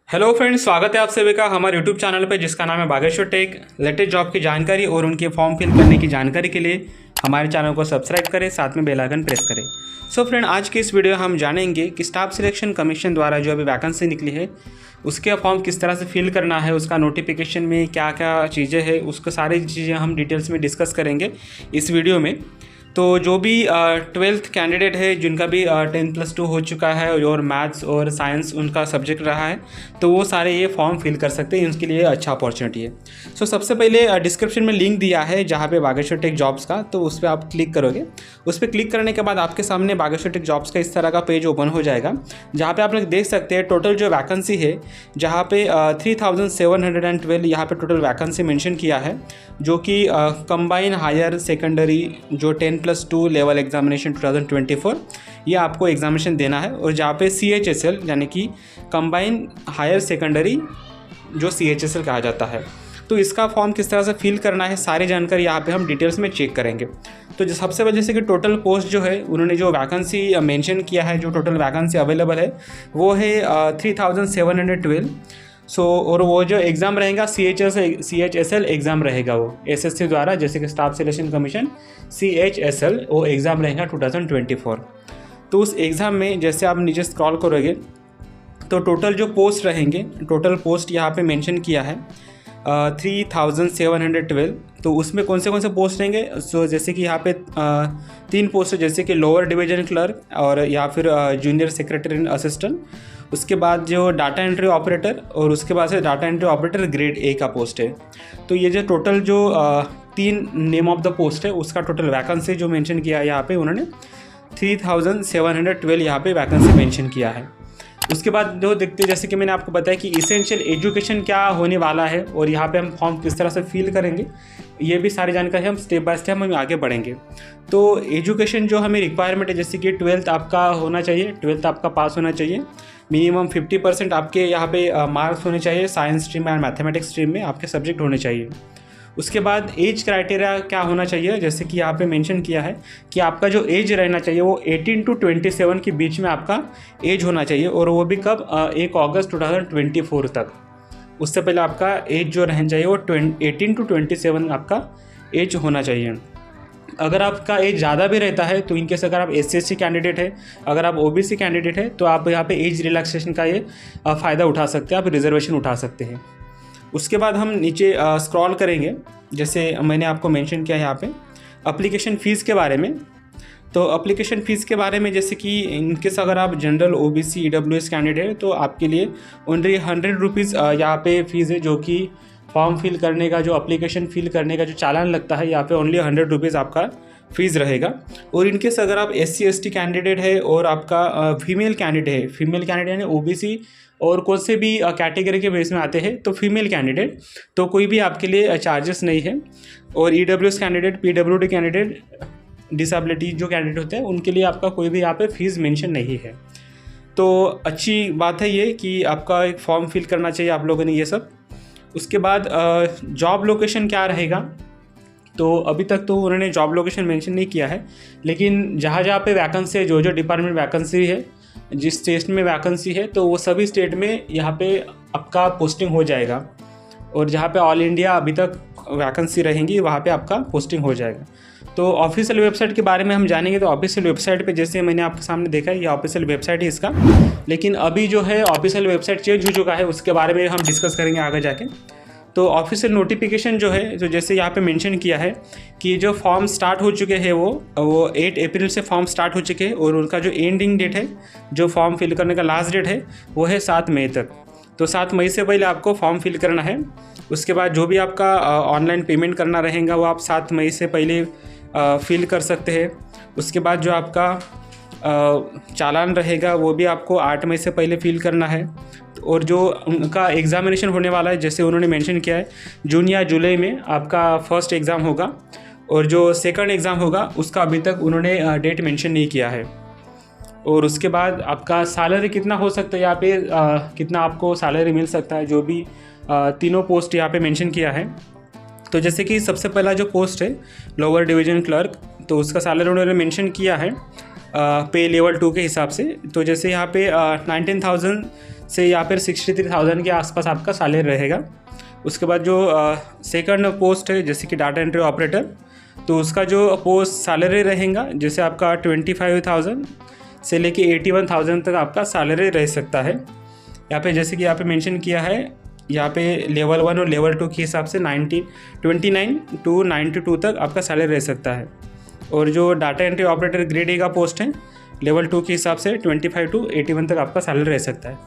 Hello friends, स्वागत है आप सभी का हमारे यूट्यूब चैनल पे जिसका नाम है बागेश्वर टेक। लेटेस्ट जॉब की जानकारी और उनके फॉर्म फिल करने की जानकारी के लिए हमारे चैनल को सब्सक्राइब करें, साथ में बेल आइकन प्रेस करें। सो फ्रेंड, आज की इस वीडियो हम जानेंगे कि स्टाफ सिलेक्शन कमीशन द्वारा जो अभी वैकेंसी निकली है उसके फॉर्म किस तरह से फिल करना है, उसका नोटिफिकेशन में क्या क्या चीज़ें हैं, उसको सारी चीज़ें हम डिटेल्स में डिस्कस करेंगे इस वीडियो में। तो जो भी 12th कैंडिडेट है जिनका भी 10+2 हो चुका है और मैथ्स और साइंस उनका सब्जेक्ट रहा है, तो वो सारे ये फॉर्म फिल कर सकते हैं। उनके लिए अच्छा अपॉर्चुनिटी है। सो सबसे पहले डिस्क्रिप्शन में लिंक दिया है जहाँ पे बागेश्वर टेक जॉब्स का, तो उस पर आप क्लिक करोगे। उस पर क्लिक करने के बाद आपके सामने बागेश्वर टेक जॉब्स का इस तरह का पेज ओपन हो जाएगा, जहाँ पे आप लोग देख सकते हैं टोटल जो वैकेंसी है, जहाँ पे 3712 यहाँ पे टोटल वैकेंसी मेंशन किया है, जो कि कंबाइन हायर सेकेंडरी जो 10+2 लेवल एग्जामिनेशन 2024 ये आपको एग्जामिनेशन देना है। और जहाँ पे CHSL यानी कि कंबाइन हायर सेकेंडरी जो CHSL कहा जाता है, तो इसका फॉर्म किस तरह से फिल करना है सारी जानकारी यहाँ पे हम डिटेल्स में चेक करेंगे। तो सबसे पहले जैसे कि टोटल पोस्ट जो है उन्होंने जो वैकेंसी मेंशन किया है, जो टोटल वैकेंसी अवेलेबल है वो है 3712। और वो जो एग्ज़ाम रहेगा CHSL एग्ज़ाम रहेगा, वो SSC द्वारा, जैसे कि स्टाफ सिलेक्शन कमीशन CHSL वो एग्ज़ाम रहेगा 2024। तो उस एग्ज़ाम में जैसे आप नीचे स्क्रॉल करोगे तो टोटल जो पोस्ट रहेंगे, टोटल पोस्ट यहाँ पे मेंशन किया है 3712। तो उसमें कौन से पोस्ट रहेंगे? जैसे कि यहाँ पे 3 पोस्ट है, जैसे कि लोअर डिवीजन क्लर्क और या फिर जूनियर सेक्रेटरी असिस्टेंट। उसके बाद जो डाटा एंट्री ऑपरेटर और उसके बाद से data entry operator grade A का पोस्ट है। तो ये जो टोटल जो 3 नेम ऑफ द पोस्ट है उसका टोटल वैकेंसी जो मेंशन किया है यहाँ पे उन्होंने 3712 यहाँ पे वैकेंसी मेंशन किया है। उसके बाद जो देखते हैं, जैसे कि मैंने आपको बताया कि इसेंशियल एजुकेशन क्या होने वाला है और यहाँ पे हम फॉर्म किस तरह से फिल करेंगे, ये भी सारी जानकारी हम स्टेप बाय स्टेप हम आगे बढ़ेंगे। तो एजुकेशन जो हमें रिक्वायरमेंट है, जैसे कि 12th आपका होना चाहिए, 12th आपका पास होना चाहिए, मिनिमम 50% आपके यहाँ पे मार्क्स होने चाहिए, साइंस स्ट्रीम और मैथमेटिक्स स्ट्रीम में आपके सब्जेक्ट होने चाहिए। उसके बाद एज क्राइटेरिया क्या होना चाहिए, जैसे कि यहाँ पे मेंशन किया है कि आपका जो एज रहना चाहिए वो 18 to 27 के बीच में आपका एज होना चाहिए, और वो भी कब 1 अगस्त 2024 तक। उससे पहले आपका एज जो रहना चाहिए वो 18 to 27 आपका एज होना चाहिए। अगर आपका एज ज़्यादा भी रहता है तो इनकेस अगर आप SC/ST कैंडिडेट है, अगर आप OBC कैंडिडेट है, तो आप यहाँ पे एज रिलैक्सेशन का ये फ़ायदा उठा सकते हैं, आप रिजर्वेशन उठा सकते हैं। उसके बाद हम नीचे स्क्रॉल करेंगे, जैसे मैंने आपको मेंशन किया है यहाँ पे एप्लीकेशन फ़ीस के बारे में। तो एप्लीकेशन फ़ीस के बारे में, जैसे कि इनकेस अगर आप जनरल OBC EWS कैंडिडेट है तो आपके लिए ओनली 100 रुपीज़ यहाँ पे फ़ीस है, जो कि फॉर्म फिल करने का, जो एप्लीकेशन फिल करने का जो चालान लगता है, यहाँ पे ओनली 100 रुपीज़ आपका फ़ीस रहेगा। और इनकेस अगर आप SC/ST कैंडिडेट है और आपका फीमेल कैंडिडेट है OBC और कौन से भी कैटेगरी के बेस में आते हैं, तो फीमेल कैंडिडेट, तो कोई भी आपके लिए चार्जेस नहीं है। और EWS candidate, PWD candidate, disability जो कैंडिडेट होते हैं उनके लिए आपका कोई भी यहाँ पे फीस मेंशन नहीं है। तो अच्छी बात है ये कि आपका एक फॉर्म फिल करना चाहिए आप लोगों ने ये सब। उसके बाद जॉब लोकेशन क्या रहेगा, तो अभी तक तो उन्होंने जॉब लोकेशन मेंशन नहीं किया है, लेकिन जहाँ जहाँ पे वैकेंसी है, जो डिपार्टमेंट वैकेंसी है, जिस स्टेट में वैकेंसी है, तो वो सभी स्टेट में यहाँ पे आपका पोस्टिंग हो जाएगा। और जहाँ पे ऑल इंडिया अभी तक वैकेंसी रहेंगी वहाँ पे आपका पोस्टिंग हो जाएगा। तो ऑफिशियल वेबसाइट के बारे में हम जानेंगे। तो ऑफिशियल वेबसाइट पे जैसे मैंने आपके सामने देखा है, ये ऑफिशियल वेबसाइट है इसका, लेकिन अभी जो है ऑफिशियल वेबसाइट चेंज हो चुका है, उसके बारे में हम डिस्कस करेंगे आगे जाके। तो ऑफिशियल नोटिफिकेशन जो है, जो जैसे यहाँ पे मेंशन किया है कि जो फॉर्म स्टार्ट हो चुके हैं वो 8 अप्रैल से फॉर्म स्टार्ट हो चुके हैं, और उनका जो एंडिंग डेट है, जो फॉर्म फिल करने का लास्ट डेट है, वो है 7 मई तक। तो 7 मई से पहले आपको फॉर्म फिल करना है। उसके बाद जो भी आपका ऑनलाइन पेमेंट करना रहेगा वो आप 7 मई से पहले फिल कर सकते हैं। उसके बाद जो आपका चालान रहेगा वो भी आपको 8 मई से पहले फिल करना है। और जो उनका एग्ज़ामिनेशन होने वाला है, जैसे उन्होंने मेंशन किया है, जून या जुलाई में आपका फर्स्ट एग्ज़ाम होगा, और जो सेकंड एग्ज़ाम होगा उसका अभी तक उन्होंने डेट मेंशन नहीं किया है। और उसके बाद आपका सैलरी कितना हो सकता है, यहाँ पे कितना आपको सैलरी मिल सकता है, जो भी तीनों पोस्ट यहाँ पे मेंशन किया है। तो जैसे कि सबसे पहला जो पोस्ट है लोअर डिवीजन क्लर्क, तो उसका सैलरी उन्होंने मेंशन किया है पे लेवल 2 के हिसाब से। तो जैसे यहाँ पे से या फिर 63,000 के आसपास आपका सैलरी रहेगा। उसके बाद जो सेकंड पोस्ट है जैसे कि डाटा एंट्री ऑपरेटर, तो उसका जो पोस्ट सैलरी रहेगा जैसे आपका 25,000 से लेके 81,000 तक आपका सैलरी रह सकता है। यहाँ पे जैसे कि यहाँ पे मेंशन किया है, यहाँ पे लेवल 1 और लेवल 2 के हिसाब से 29 to 92 तक आपका सैलरी रह सकता है। और जो data entry operator grade A का पोस्ट है लेवल 2 के हिसाब से 25 to 81 तक आपका सैलरी रह सकता है।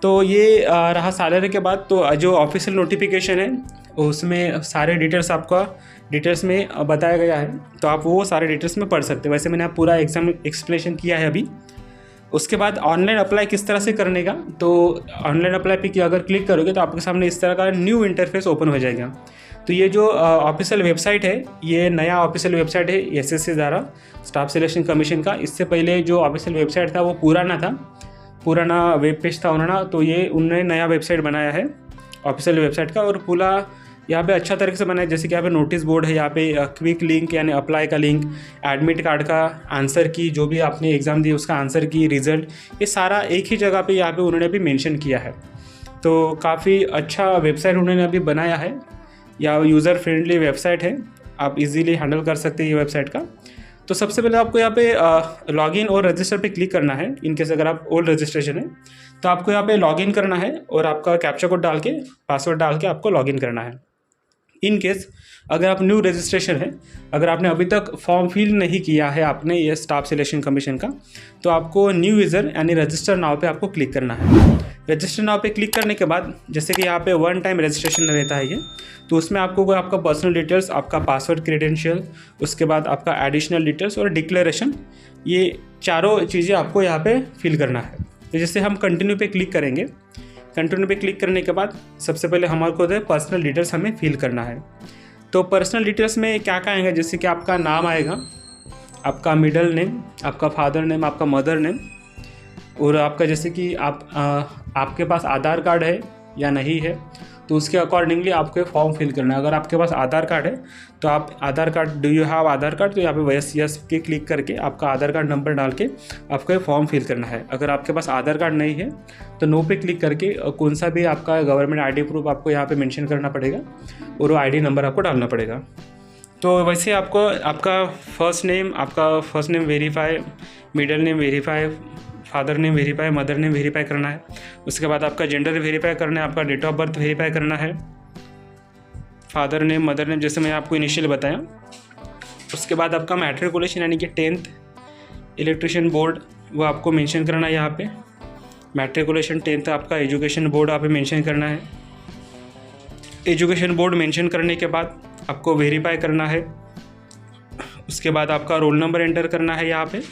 तो ये रहा सैलरी के बाद। तो जो ऑफिशियल नोटिफिकेशन है उसमें सारे डिटेल्स में बताया गया है, तो आप वो सारे डिटेल्स में पढ़ सकते हैं। वैसे मैंने आप पूरा एग्जाम एक्सप्लेनेशन किया है अभी। उसके बाद ऑनलाइन अप्लाई किस तरह से करने का, तो ऑनलाइन अप्लाई पे अगर क्लिक करोगे तो आपके सामने इस तरह का न्यू इंटरफेस ओपन हो जाएगा। तो ये जो ऑफिशियल वेबसाइट है, ये नया ऑफिशियल वेबसाइट है एसएससी द्वारा, स्टाफ सिलेक्शन कमीशन का। इससे पहले जो ऑफिशियल वेबसाइट था वो पुराना वेब पेज था उन्होंने, तो ये उन्होंने नया वेबसाइट बनाया है ऑफिशियल वेबसाइट का। और पूरा यहाँ पे अच्छा तरीके से बनाया, जैसे कि यहाँ पे नोटिस बोर्ड है, यहाँ पे क्विक लिंक यानी अप्लाई का लिंक, एडमिट कार्ड का आंसर की, जो भी आपने एग्ज़ाम दी उसका आंसर की, रिजल्ट, ये सारा एक ही जगह पे यहाँ पे उन्होंने भी मेंशन किया है। तो काफ़ी अच्छा वेबसाइट उन्होंने अभी बनाया है, या यूज़र फ्रेंडली वेबसाइट है, आप इजीली हैंडल कर सकते हैं ये वेबसाइट का। तो सबसे पहले आपको यहाँ पे लॉगिन और रजिस्टर पे क्लिक करना है। इनकेस अगर आप ओल्ड रजिस्ट्रेशन है तो आपको यहाँ पे लॉगिन करना है और आपका कैप्चा कोड डाल के, पासवर्ड डाल के आपको लॉगिन करना है। इन केस अगर आप न्यू रजिस्ट्रेशन है, अगर आपने अभी तक फॉर्म फिल नहीं किया है आपने ये स्टाफ सिलेक्शन कमीशन का, तो आपको न्यू यूज़र यानी रजिस्टर नाउ पे आपको क्लिक करना है। रजिस्टर नाउ पे क्लिक करने के बाद जैसे कि यहाँ पे 1 टाइम रजिस्ट्रेशन रहता है ये, तो उसमें आपको आपका पर्सनल डिटेल्स, आपका पासवर्ड, क्रेडेंशियल, उसके बाद आपका एडिशनल डिटेल्स और डिक्लेरेशन, ये चारों चीज़ें आपको यहाँ पे फिल करना है। तो जैसे हम कंटिन्यू पे क्लिक करेंगे, कंटिन्यू पे क्लिक करने के बाद सबसे पहले हमारे को पर्सनल डिटेल्स हमें फिल करना है। तो पर्सनल डिटेल्स में क्या क्या आएगा, जैसे कि आपका नाम आएगा, आपका मिडल नेम, आपका फादर नेम, आपका मदर नेम, और आपका जैसे कि आपके पास आधार कार्ड है या नहीं है, तो उसके अकॉर्डिंगली आपको फॉर्म फिल करना है। अगर आपके पास आधार कार्ड है तो आप Aadhaar card, do you have Aadhaar card, तो यहाँ पे यस के क्लिक करके आपका आधार कार्ड नंबर डाल के आपको ये फॉर्म फिल करना है। अगर आपके पास आधार कार्ड नहीं है तो नो पे क्लिक करके कौन सा भी आपका गवर्नमेंट आईडी प्रूफ आपको यहाँ पे मेंशन करना पड़ेगा और वो आईडी नंबर आपको डालना पड़ेगा। तो वैसे आपको आपका first name verify, middle name verify, father name verify, mother name verify करना है। उसके बाद आपका जेंडर वेरीफाई करना है, आपका डेट ऑफ बर्थ वेरीफाई करना है, फादर नेम, मदर नेम, जैसे मैंने आपको इनिशियल बताया। उसके बाद आपका मैट्रिकुलेशन यानी कि 10th इलेक्ट्रिशियन बोर्ड वो आपको मेंशन करना है यहाँ पे। मैट्रिकुलेशन 10th आपका एजुकेशन बोर्ड आप मेंशन करना है। एजुकेशन बोर्ड मेंशन करने के बाद आपको वेरीफाई करना है। उसके बाद आपका रोल नंबर एंटर करना है यहाँ पे।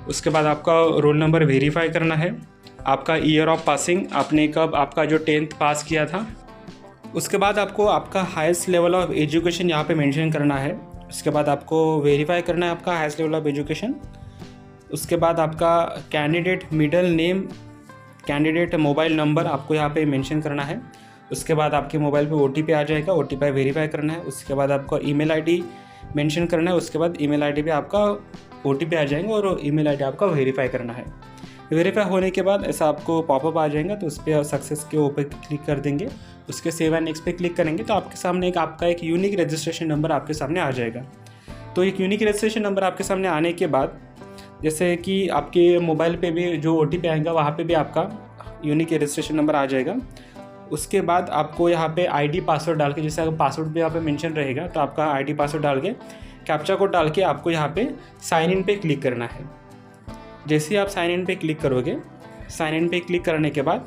उसके बाद आपका रोल नंबर वेरीफाई करना है। आपका ईयर ऑफ पासिंग, आपने कब आपका जो 10th पास किया था। उसके बाद आपको आपका हाईएस्ट लेवल ऑफ एजुकेशन यहाँ पे मेंशन करना है। उसके बाद आपको वेरीफाई करना है आपका हाईएस्ट लेवल ऑफ एजुकेशन। उसके बाद आपका candidate middle name, candidate mobile number आपको यहाँ पे मेंशन करना है। उसके बाद आपके मोबाइल पे OTP आ जाएगा, OTP वेरीफाई करना है। उसके बाद आपका ईमेल आईडी मेंशन करना है। उसके बाद ईमेल आईडी पे आपका OTP आ जाएंगे और ईमेल आईडी आपका वेरीफाई करना है। वेरीफाई होने के बाद ऐसा आपको पॉपअप आ जाएगा, तो उस पर सक्सेस के ऊपर क्लिक कर देंगे। उसके सेव एंड नेक्स्ट पे क्लिक करेंगे तो आपके सामने आपका एक यूनिक रजिस्ट्रेशन नंबर आपके सामने आ जाएगा। तो एक यूनिक रजिस्ट्रेशन नंबर आपके सामने आने के बाद जैसे कि आपके मोबाइल पे भी जो OTP आएगा वहाँ पे भी आपका यूनिक रजिस्ट्रेशन नंबर आ जाएगा। उसके बाद आपको यहाँ पे ID पासवर्ड डाल के, जैसे अगर पासवर्ड भी यहाँ पे मेंशन रहेगा तो आपका ID पासवर्ड डाल के, कैप्चा कोड डाल के आपको यहाँ पे साइन इन पे क्लिक करना है। जैसे ही आप साइन इन पे क्लिक करोगे, साइन इन पे क्लिक करने के बाद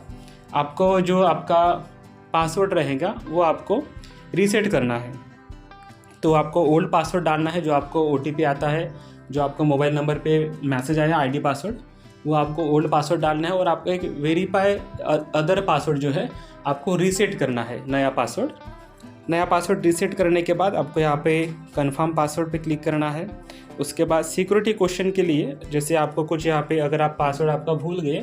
आपको जो आपका पासवर्ड रहेगा वो आपको रीसेट करना है। तो आपको ओल्ड पासवर्ड डालना है, जो आपको OTP आता है, जो आपको मोबाइल नंबर पे मैसेज आया ID पासवर्ड, वो आपको ओल्ड पासवर्ड डालना है। और आपको एक वेरीफाई अदर पासवर्ड जो है आपको रीसेट करना है, नया पासवर्ड रीसेट करने के बाद आपको यहाँ पे कंफर्म पासवर्ड पे क्लिक करना है। उसके बाद सिक्योरिटी क्वेश्चन के लिए, जैसे आपको कुछ यहाँ पे अगर आप पासवर्ड आपका भूल गए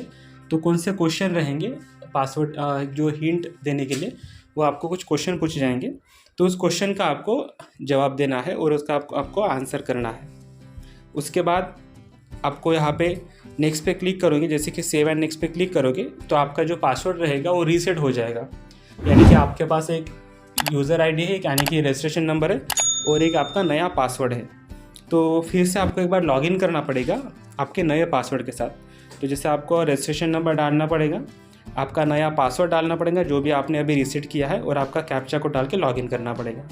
तो कौन से क्वेश्चन रहेंगे पासवर्ड जो हिंट देने के लिए, वो आपको कुछ क्वेश्चन पूछे जाएंगे, तो उस क्वेश्चन का आपको जवाब देना है और उसका आपको आंसर करना है। उसके बाद आपको यहाँ पे नेक्स्ट पे क्लिक करोगे, जैसे कि सेव एंड नेक्स्ट पे क्लिक करोगे तो आपका जो पासवर्ड रहेगा वो रीसेट हो जाएगा। यानी कि आपके पास एक यूज़र आईडी है, यानी कि रजिस्ट्रेशन नंबर है, और एक आपका नया पासवर्ड है। तो फिर से आपको एक बार लॉगिन करना पड़ेगा आपके नए पासवर्ड के साथ। तो जैसे आपको रजिस्ट्रेशन नंबर डालना पड़ेगा, आपका नया पासवर्ड डालना पड़ेगा जो भी आपने अभी रीसेट किया है, और आपका कैप्चा को डाल के लॉगिन करना पड़ेगा।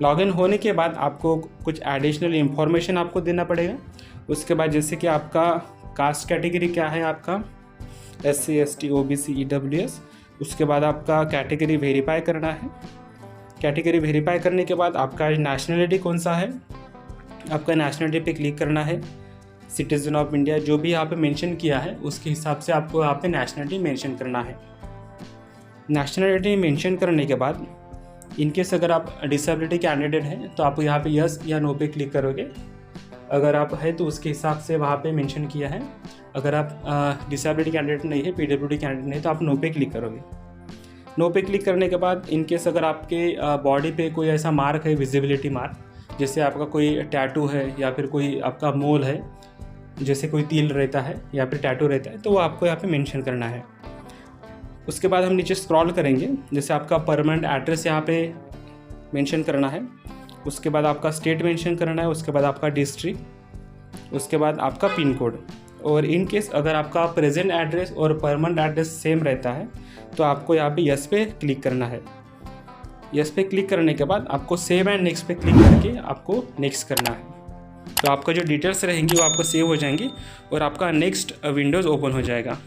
लॉगिन होने के बाद आपको कुछ एडिशनल इन्फॉर्मेशन आपको देना पड़ेगा। उसके बाद जैसे कि आपका कास्ट कैटेगरी क्या है, आपका SC ST OBC EWS। उसके बाद आपका कैटेगरी वेरीफाई करना है। कैटेगरी वेरीफाई करने के बाद आपका नेशनलिटी कौन सा है, आपका नेशनलिटी पे क्लिक करना है। सिटीजन ऑफ इंडिया जो भी यहाँ पे मेंशन किया है उसके हिसाब से आपको यहाँ पे नेशनलिटी मेंशन करना है। नेशनलिटी मेंशन करने के बाद इनकेस अगर आप डिसेबिलिटी कैंडिडेट हैं तो आप यहाँ पे यस या नो पे क्लिक करोगे। अगर आप है तो उसके हिसाब से वहाँ पे मेंशन किया है। अगर आप डिसेबिलिटी कैंडिडेट नहीं है, PWD कैंडिडेट नहीं, तो आप नो पे क्लिक करोगे। नो पे क्लिक करने के बाद इनकेस अगर आपके बॉडी पे कोई ऐसा मार्क है, विजिबिलिटी मार्क, जैसे आपका कोई टैटू है या फिर कोई आपका मोल है, जैसे कोई तिल रहता है या फिर टैटू रहता है, तो वो आपको यहाँ पे मेंशन करना है। उसके बाद हम नीचे स्क्रॉल करेंगे, जैसे आपका परमानेंट एड्रेस यहाँ पे मेंशन करना है। उसके बाद आपका स्टेट मेंशन करना है। उसके बाद आपका डिस्ट्रिक्ट, उसके बाद आपका पिन कोड। और इन केस अगर आपका प्रेजेंट एड्रेस और परमानेंट एड्रेस सेम रहता है तो आपको यहाँ पे यस पे क्लिक करना है। यस पे क्लिक करने के बाद आपको सेव एंड नेक्स्ट पे क्लिक करके आपको नेक्स्ट करना है। तो आपका जो डिटेल्स रहेंगी वो आपको सेव हो जाएंगी और आपका नेक्स्ट विंडोज़ ओपन हो जाएगा।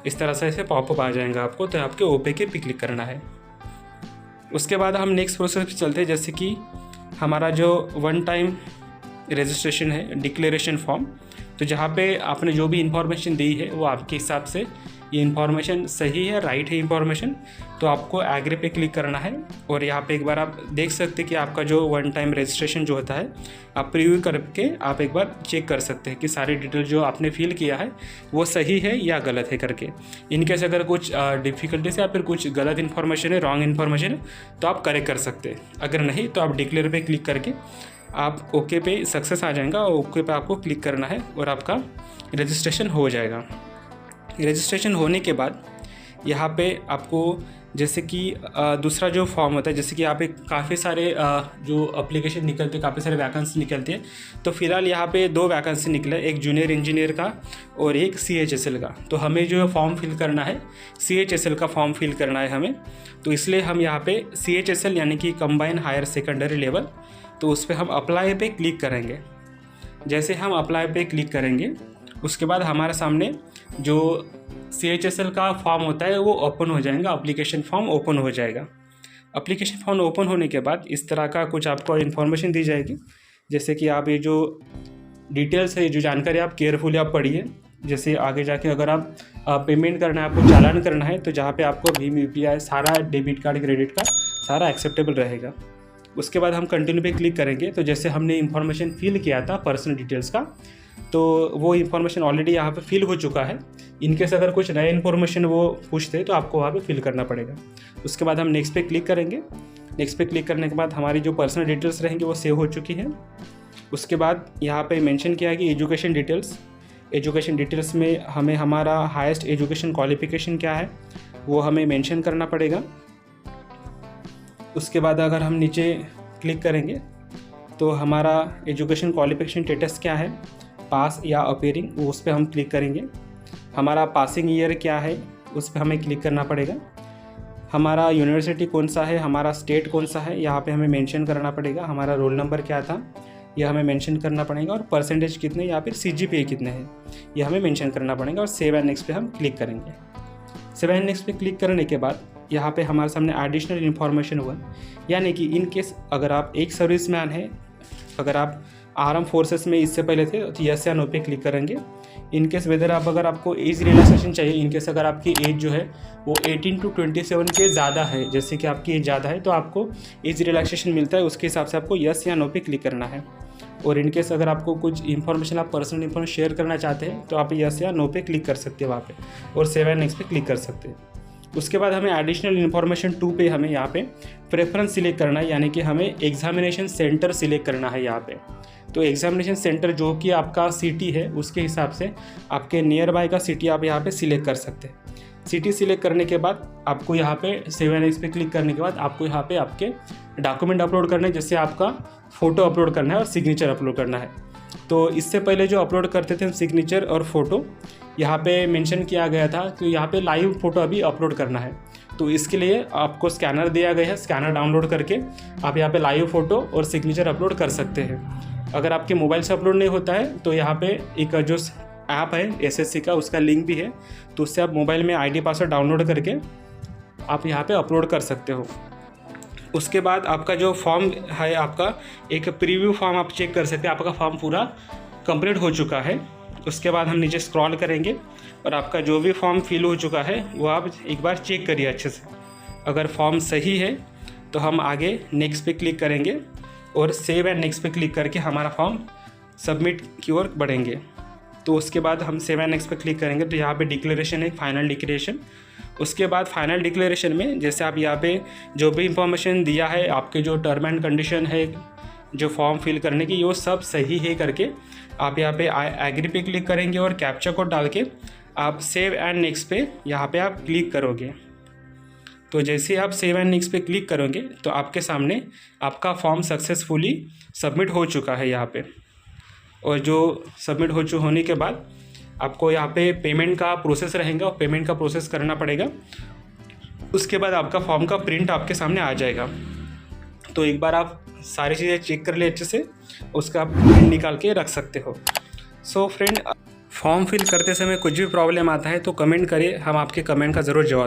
इस तरह से ऐसे पॉपअप आ जाएगा आपको, तो आपके ओपे के पे क्लिक करना है। उसके बाद हम नेक्स्ट प्रोसेस पे चलते हैं, जैसे कि हमारा जो वन टाइम रजिस्ट्रेशन है, डिक्लेरेशन फॉर्म। तो जहाँ पे आपने जो भी इंफॉर्मेशन दी है वो आपके हिसाब से ये इन्फॉर्मेशन सही है, राइट है इन्फॉर्मेशन, तो आपको एग्री पे क्लिक करना है। और यहाँ पे एक बार आप देख सकते हैं कि आपका जो वन टाइम रजिस्ट्रेशन जो होता है, आप प्रीव्यू करके आप एक बार चेक कर सकते हैं कि सारी डिटेल जो आपने फिल किया है वो सही है या गलत है करके। इनकेस अगर कुछ डिफ़िकल्टीज या फिर कुछ गलत इन्फॉर्मेशन है, रॉन्ग इन्फॉर्मेशन है, तो आप करेक्ट कर सकते हैं। अगर नहीं तो आप डिक्लेयर पे क्लिक करके आप ओके पे सक्सेस आ जाएगा। ओके पे आपको क्लिक करना है और आपका रजिस्ट्रेशन हो जाएगा। रजिस्ट्रेशन होने के बाद यहाँ पे आपको जैसे कि दूसरा जो फॉर्म होता है, जैसे कि यहाँ पे काफ़ी सारे जो एप्लीकेशन निकलते हैं, काफ़ी सारे वैकेंसी निकलते हैं। तो फिलहाल यहाँ पे 2 वैकेंसी निकले, एक जूनियर इंजीनियर का और एक CHSL का। तो हमें जो फॉर्म फिल करना है CHSL का फॉर्म फिल करना है हमें। तो इसलिए हम यहाँ पे CHSL यानी कि कंबाइन हायर सेकेंडरी लेवल, तो उस पर हम अप्लाई पे क्लिक करेंगे। जैसे हम अप्लाई पे क्लिक करेंगे उसके बाद हमारे सामने जो CHSL का फॉर्म होता है वो ओपन हो जाएगा, एप्लीकेशन फॉर्म ओपन हो जाएगा। एप्लीकेशन फॉर्म ओपन होने के बाद इस तरह का कुछ आपको इन्फॉर्मेशन दी जाएगी, जैसे कि आप ये जो डिटेल्स है, जो जानकारी आप केयरफुली आप पढ़िए। जैसे आगे जाके अगर आप पेमेंट करना है, आपको चालान करना है, तो जहाँ पे आपको भीम UPI सारा डेबिट कार्ड क्रेडिट कार्ड सारा एक्सेप्टेबल रहेगा। उसके बाद हम कंटिन्यू पे क्लिक करेंगे। तो जैसे हमने इन्फॉर्मेशन फिल किया था पर्सनल डिटेल्स का, तो वो इन्फॉर्मेशन ऑलरेडी यहाँ पे फिल हो चुका है। इनकेस अगर कुछ नया इन्फॉर्मेशन वो पूछते हैं तो आपको वहाँ पे फिल करना पड़ेगा। उसके बाद हम नेक्स्ट पे क्लिक करेंगे। नेक्स्ट पे क्लिक करने के बाद हमारी जो पर्सनल डिटेल्स रहेंगी वो सेव हो चुकी हैं। उसके बाद यहाँ पे मेंशन किया है कि एजुकेशन डिटेल्स। एजुकेशन डिटेल्स में हमें हमारा हाईएस्ट एजुकेशन क्वालिफिकेशन क्या है वो हमें मेंशन करना पड़ेगा। उसके बाद अगर हम नीचे क्लिक करेंगे तो हमारा एजुकेशन क्वालिफिकेशन स्टेटस क्या है, पास या अपीयरिंग, वो उस पर हम क्लिक करेंगे। हमारा पासिंग ईयर क्या है उस पर हमें क्लिक करना पड़ेगा। हमारा यूनिवर्सिटी कौन सा है, हमारा स्टेट कौन सा है, यहाँ पे हमें मेंशन करना पड़ेगा। हमारा रोल नंबर क्या था यह हमें मेंशन करना पड़ेगा, और परसेंटेज कितने या फिर CGPA कितने हैं ये हमें मेंशन करना पड़ेगा। और सेव एंड नेक्स्ट पे हम क्लिक करेंगे। सेव एंड नेक्स्ट पे क्लिक करने के बाद यहाँ पे हमारे सामने एडिशनल इन्फॉर्मेशन हुआ, यानी कि इन केस अगर आप एक सर्विसमैन है, अगर आप आर्म फोर्सेस में इससे पहले थे तो यस या नो पे क्लिक करेंगे। इन केस वेदर अगर आपको एज रिलैक्सेशन चाहिए, इन केस अगर आपकी एज जो है वो 18 to 27 के ज़्यादा है, जैसे कि आपकी एज ज़्यादा है तो आपको एज रिलैक्सेशन मिलता है, उसके हिसाब से आपको यस या नो पे क्लिक करना है। और इन केस अगर आपको कुछ इन्फॉर्मेशन, आप पर्सनल इन्फॉर्मेशन शेयर करना चाहते हैं तो आप यस या नो पे क्लिक कर सकते हैं वहाँ पे, और सेव एंड नेक्स्ट पे क्लिक कर सकते हैं। उसके बाद हमें एडिशनल इन्फॉर्मेशन 2 पे हमें यहाँ पे प्रेफरेंस सिलेक्ट करना है, यानी कि हमें एग्जामिनेशन सेंटर सिलेक्ट करना है यहाँ पे। तो एग्जामिनेशन सेंटर जो कि आपका सिटी है उसके हिसाब से आपके नियर बाय का सिटी आप यहाँ पे सिलेक्ट कर सकते हैं। सिटी सिलेक्ट करने के बाद आपको यहाँ पे सेव एंड नेक्स्ट पे क्लिक करने के बाद आपको यहाँ पे आपके डॉक्यूमेंट अपलोड करना है, जैसे आपका फ़ोटो अपलोड करना है और सिग्नेचर अपलोड करना है। तो इससे पहले जो अपलोड करते थे हम सिग्नेचर और फोटो, यहाँ पे मेंशन किया गया था कि यहाँ पे लाइव फ़ोटो अभी अपलोड करना है। तो इसके लिए आपको स्कैनर दिया गया है, स्कैनर डाउनलोड करके आप यहाँ पे लाइव फ़ोटो और सिग्नेचर अपलोड कर सकते हैं। अगर आपके मोबाइल से अपलोड नहीं होता है तो यहाँ पे एक जो ऐप है एसएससी का, उसका लिंक भी है, तो उससे आप मोबाइल में आईडी पासवर्ड डाउनलोड करके आप यहाँ पे अपलोड कर सकते हो। उसके बाद आपका जो फॉर्म है, आपका एक प्रीव्यू फॉर्म आप चेक कर सकते हैं, आपका फॉर्म पूरा कंप्लीट हो चुका है। उसके बाद हम नीचे स्क्रॉल करेंगे और आपका जो भी फॉर्म फिल हो चुका है वो आप एक बार चेक करिए अच्छे से। अगर फॉर्म सही है तो हम आगे नेक्स्ट पे क्लिक करेंगे और सेव एंड नेक्स्ट पे क्लिक करके हमारा फॉर्म सबमिट की ओर बढ़ेंगे। तो उसके बाद हम सेव एंड नेक्स्ट पे क्लिक करेंगे तो यहाँ पे डिक्लेरेशन है, फाइनल डिक्लेरेशन। उसके बाद फाइनल डिक्लेरेशन में जैसे आप यहाँ पे जो भी इंफॉर्मेशन दिया है, आपके जो टर्म एंड कंडीशन है जो फॉर्म फिल करने की, वो सब सही है करके आप यहाँ पे एग्री पे क्लिक करेंगे और कैप्चा कोड डाल के आप सेव एंड नेक्स्ट पे यहाँ पे आप क्लिक करोगे। तो जैसे आप सेव एंड नेक्स्ट पे क्लिक करोगे तो आपके सामने आपका फॉर्म सक्सेसफुली सबमिट हो चुका है यहाँ पे। और जो सबमिट होने के बाद आपको यहाँ पे पेमेंट का प्रोसेस रहेगा और पेमेंट का प्रोसेस करना पड़ेगा। उसके बाद आपका फॉर्म का प्रिंट आपके सामने आ जाएगा। तो एक बार आप सारी चीज़ें चेक कर ले अच्छे से, उसका प्रिंट निकाल के रख सकते हो। सो फ्रेंड, फॉर्म फिल करते समय कुछ भी प्रॉब्लम आता है तो कमेंट करिए, हम आपके कमेंट का ज़रूर जवाब